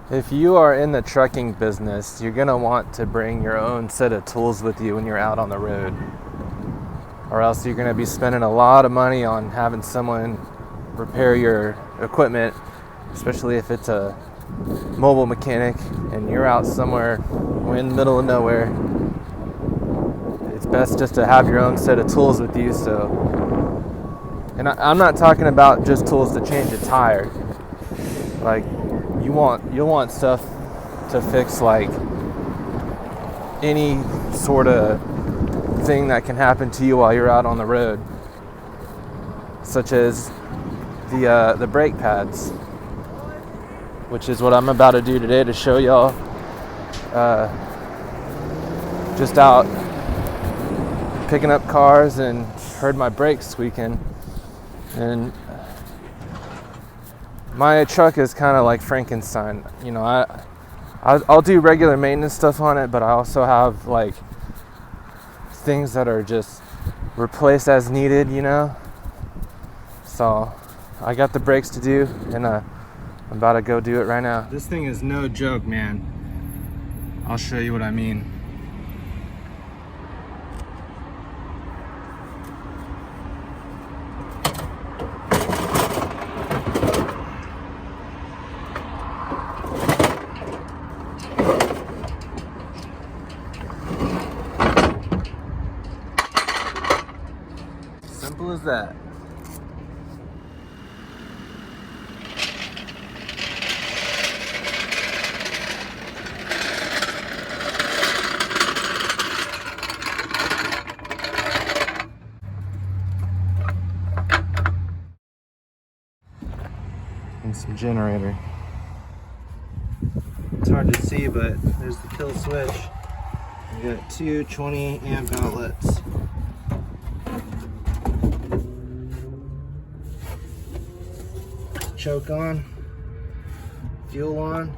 If you are in the trucking business, you're going to want to bring your own set of tools with you when you're out on the road. Or else you're going to be spending a lot of money on having someone repair your equipment, especially if it's a mobile mechanic and you're out somewhere in the middle of nowhere. It's best just to have your own set of tools with you. And I'm not talking about just tools to change a tire. Like, you'll want stuff to fix like any sort of thing that can happen to you while you're out on the road, such as the brake pads, which is what I'm about to do today to show y'all. Just out picking up cars and heard my brakes squeaking, and my truck is kind of like Frankenstein. You know, I'll do regular maintenance stuff on it, but I also have like things that are just replaced as needed, you know. So I got the brakes to do, and I'm about to go do it right now. This thing is no joke, man. I'll show you what I mean. Simple as that. And some generator. It's hard to see, but there's the kill switch. We got two 20 amp outlets. Choke on, fuel on.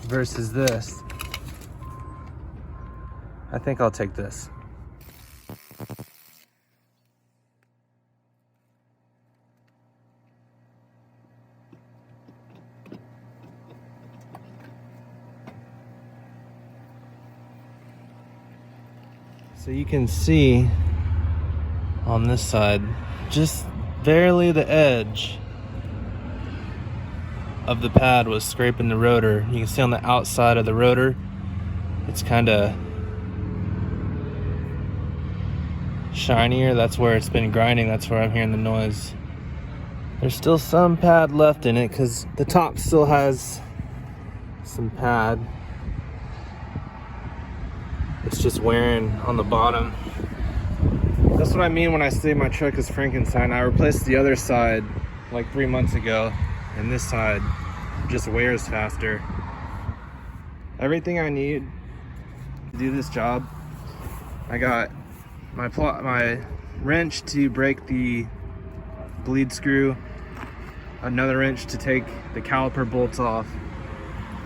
Versus this. I think I'll take this. So you can see on this side, just barely the edge of the pad was scraping the rotor. You can see on the outside of the rotor, it's kind of shinier. That's where it's been grinding. That's where I'm hearing the noise. There's still some pad left in it because the top still has some pad. It's just wearing on the bottom. That's what I mean when I say my truck is Frankenstein. I replaced the other side like 3 months ago, and this side just wears faster. Everything I need to do this job. I got my wrench to break the bleed screw, another wrench to take the caliper bolts off.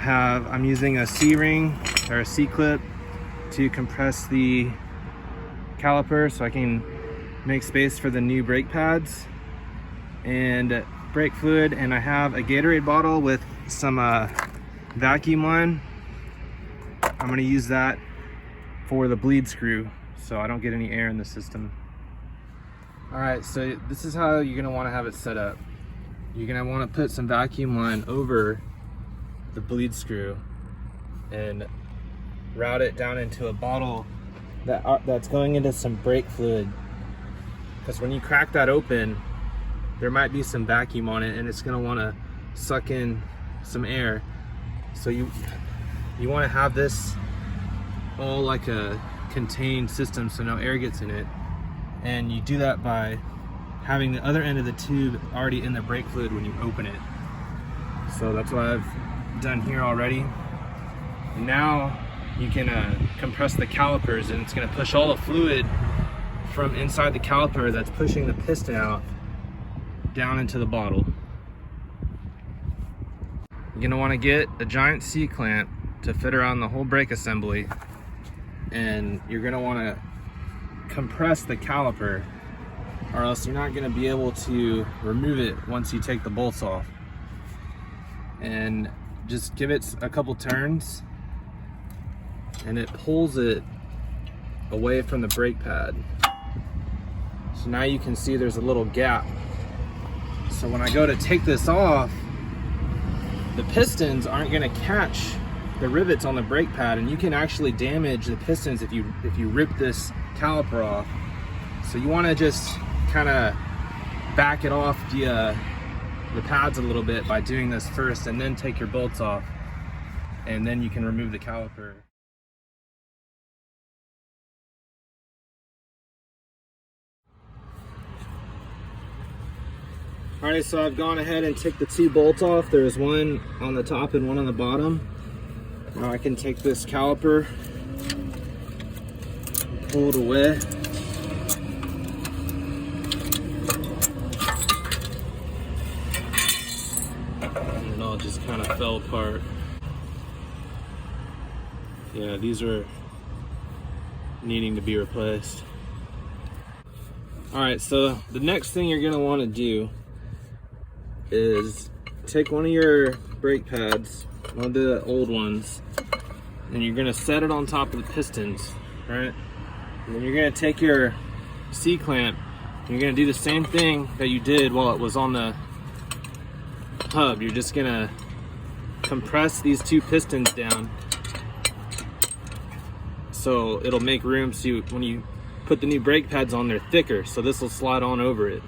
I'm using a C-ring or a C-clip to compress the caliper so I can make space for the new brake pads and brake fluid. And I have a Gatorade bottle with some vacuum line. I'm going to use that for the bleed screw so I don't get any air in the system. Alright, so this is how you're going to want to have it set up. You're going to want to put some vacuum line over the bleed screw and route it down into a bottle that's going into some brake fluid, because when you crack that open there might be some vacuum on it and it's going to want to suck in some air. So you want to have this all like a contained system so no air gets in it, and you do that by having the other end of the tube already in the brake fluid when you open it. So that's what I've done here already. And now you can compress the calipers, and it's going to push all the fluid from inside the caliper that's pushing the piston out down into the bottle. You're gonna wanna get a giant C-clamp to fit around the whole brake assembly, and you're gonna wanna compress the caliper, or else you're not gonna be able to remove it once you take the bolts off. And just give it a couple turns, and it pulls it away from the brake pad. So now you can see there's a little gap. So when I go to take this off, the pistons aren't gonna catch the rivets on the brake pad, and you can actually damage the pistons if you rip this caliper off. So you wanna just kinda back it off the pads a little bit by doing this first, and then take your bolts off, and then you can remove the caliper. All right, so I've gone ahead and took the two bolts off. There's one on the top and one on the bottom. Now I can take this caliper, pull it away. And it all just kind of fell apart. Yeah, these are needing to be replaced. All right, so the next thing you're gonna wanna do is take one of your brake pads, one of the old ones, and you're gonna set it on top of the pistons, right? And then you're gonna take your C-clamp, and you're gonna do the same thing that you did while it was on the hub. You're just gonna compress these two pistons down so it'll make room, so when you put the new brake pads on, they're thicker, so this will slide on over it.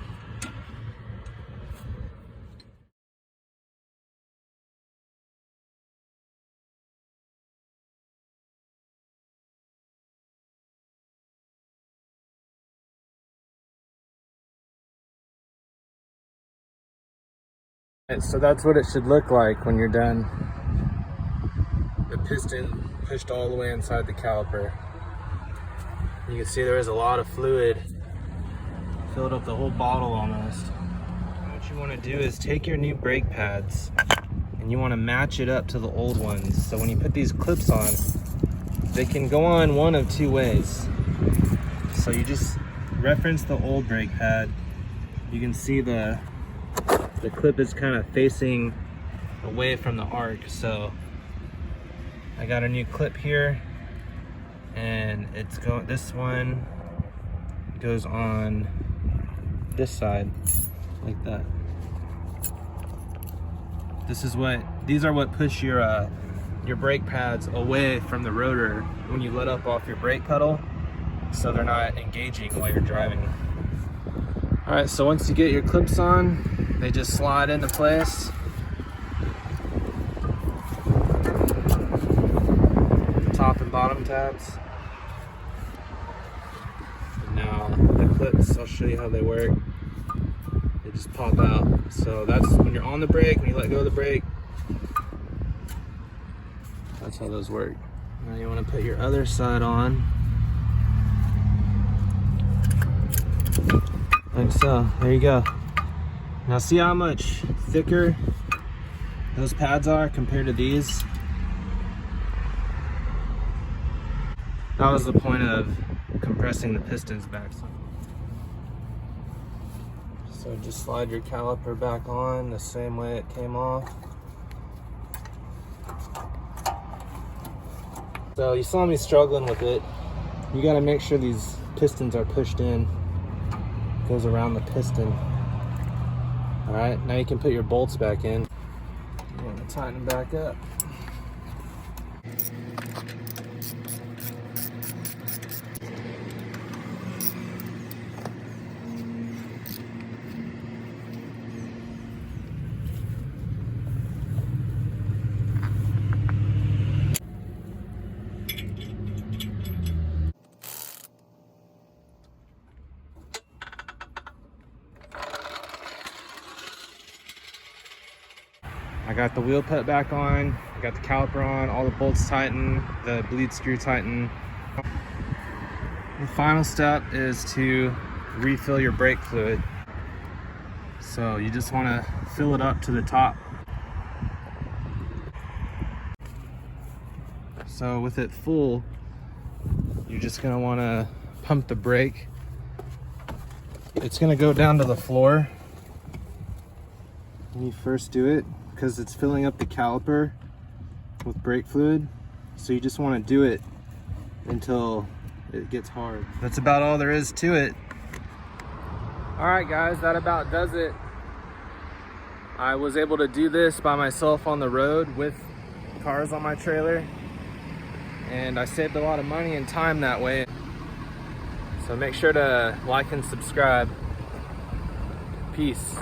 So that's what it should look like when you're done. The piston pushed all the way inside the caliper. You can see there is a lot of fluid, filled up the whole bottle almost. What you want to do is take your new brake pads and you want to match it up to the old ones. So when you put these clips on, they can go on one of two ways. So you just reference the old brake pad. You can see the clip is kind of facing away from the arc. So I got a new clip here, and this one goes on this side like that. These are what push your brake pads away from the rotor when you let up off your brake pedal, so they're not engaging while you're driving. All right, so once you get your clips on, they just slide into place. Top and bottom tabs. And now the clips, I'll show you how they work. They just pop out. So that's when you're on the brake, when you let go of the brake. That's how those work. Now you want to put your other side on. Like so, there you go. Now see how much thicker those pads are compared to these? That was the point of compressing the pistons back. So just slide your caliper back on the same way it came off. So you saw me struggling with it. You gotta make sure these pistons are pushed in. Goes around the piston. All right, now you can put your bolts back in. You want to tighten them back up. I got the wheel put back on, I got the caliper on, all the bolts tightened, the bleed screw tightened. The final step is to refill your brake fluid. So you just want to fill it up to the top. So with it full, you're just gonna wanna pump the brake. It's gonna go down to the floor when you first do it because it's filling up the caliper with brake fluid. So you just wanna do it until it gets hard. That's about all there is to it. All right guys, that about does it. I was able to do this by myself on the road with cars on my trailer, and I saved a lot of money and time that way. So make sure to like and subscribe. Peace.